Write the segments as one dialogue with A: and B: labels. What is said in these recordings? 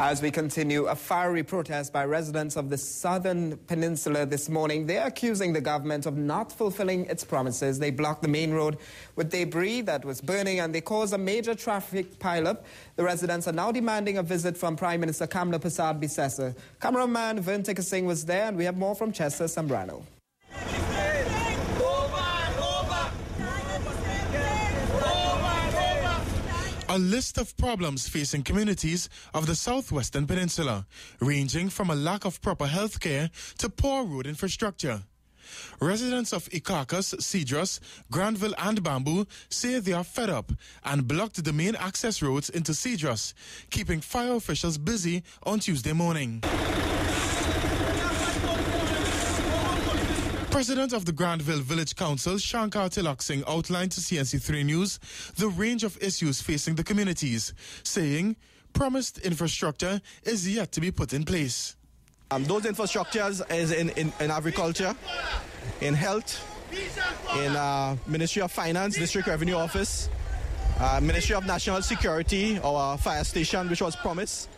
A: As we continue, a fiery protest by residents of the southern peninsula this morning. They're accusing the government of not fulfilling its promises. They blocked the main road with debris that was burning and they caused a major traffic pileup. The residents are now demanding a visit from Prime Minister Kamla Persad Bissessar. Cameraman Vern Singh was there, and we have more from Chester Sambrano.
B: A list of problems facing communities of the southwestern peninsula, ranging from a lack of proper health care to poor road infrastructure. Residents of Ikakas, Cedros, Granville and Bamboo say they are fed up and blocked the main access roads into Cedros, keeping fire officials busy on Tuesday morning. President of the Granville Village Council, Shankar Tilak Singh, outlined to CNC3 News the range of issues facing the communities, saying promised infrastructure is yet to be put in place.
C: Those infrastructures is in agriculture, in health, in Ministry of Finance, District Revenue Office, Ministry of National Security, our fire station, which was promised.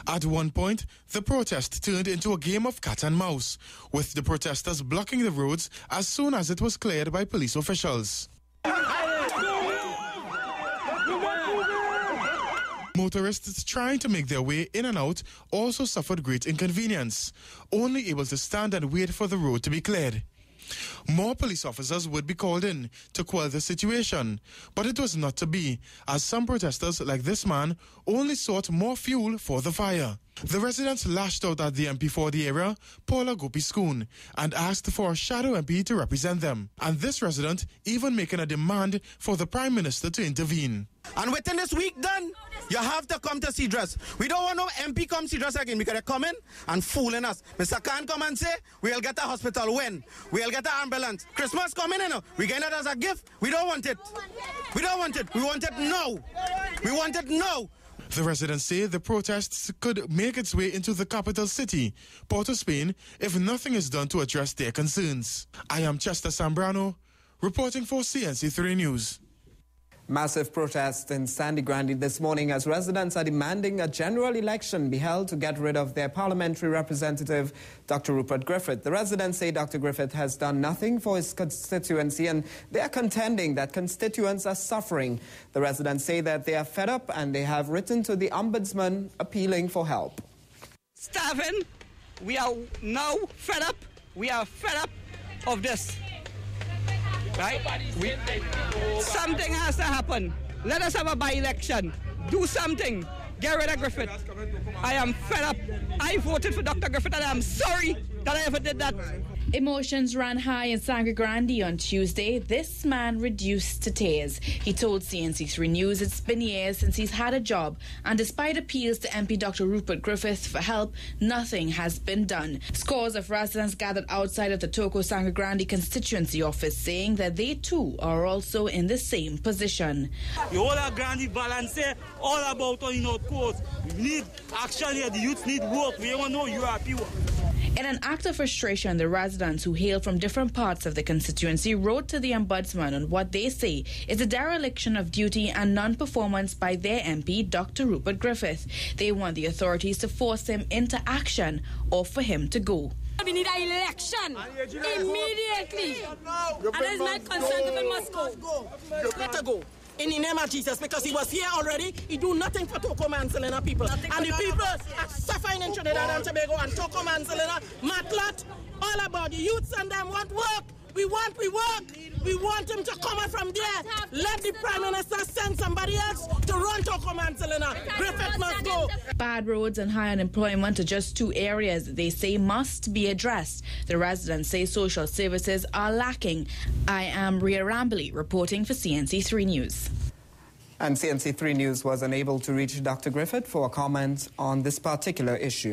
B: At one point, the protest turned into a game of cat and mouse, with the protesters blocking the roads as soon as it was cleared by police officials. Motorists trying to make their way in and out also suffered great inconvenience, only able to stand and wait for the road to be cleared. More police officers would be called in to quell the situation, but it was not to be, as some protesters like this man only sought more fuel for the fire. The residents lashed out at the MP for the area, Paula Gopi-Skoon, and asked for a shadow MP to represent them. And this resident even making a demand for the Prime Minister to intervene.
D: And within this week done, you have to come to Cedros. We don't want no MP come Cedros again. We gotta come in and fooling us. Mr. Khan come and say, we'll get a hospital when? We'll get an ambulance. Christmas coming in, we get it as a gift. We don't want it. We don't want it. We want it now. We want it now.
B: The residents say the protests could make its way into the capital city, Port of Spain, if nothing is done to address their concerns. I am Chester Sambrano, reporting for CNC3 News.
A: Massive protest in Sangre Grande this morning as residents are demanding a general election be held to get rid of their parliamentary representative, Dr Rupert Griffith. The residents say Dr Griffith has done nothing for his constituency and they are contending that constituents are suffering. The residents say that they are fed up and they have written to the ombudsman appealing for help.
E: Starving, we are now fed up. We are fed up of this. Right? Something has to happen. Let us have a by-election. Do something. Get rid of Griffith. I am fed up. I voted for Dr. Griffith and I am sorry that I ever did that.
F: Emotions ran high in Sangre Grande on Tuesday. This man reduced to tears. He told CNC3 News it's been years since he's had a job, and despite appeals to MP Dr Rupert Griffith for help, nothing has been done. Scores of residents gathered outside of the Toko Sangre Grande constituency office saying that they too are also in the same position.
G: The whole of Grande balance all about course. We need action here. The youth need work. We don't know URP work.
F: In an act of frustration, the residents who hail from different parts of the constituency wrote to the ombudsman on what they say is a dereliction of duty and non-performance by their MP, Dr Rupert Griffith. They want the authorities to force him into action or for him to go.
H: We need an election immediately. And it's not concerned if it must go.
D: Let her go. In the name of Jesus, because he was here already, he do nothing for Toko Mansalina people. And the people are suffering in Trinidad and Tobago and Toko Mansalina, Matlat, all about the youths and them want work. We want work. We want him to come out from there. Let the Prime Minister send somebody else to run Toko Mansalina. Griffith must go.
F: Bad roads and high unemployment are just two areas they say must be addressed. The residents say social services are lacking. I am Ria Rambly reporting for CNC3 News.
A: And CNC3 News was unable to reach Dr Griffith for a comment on this particular issue.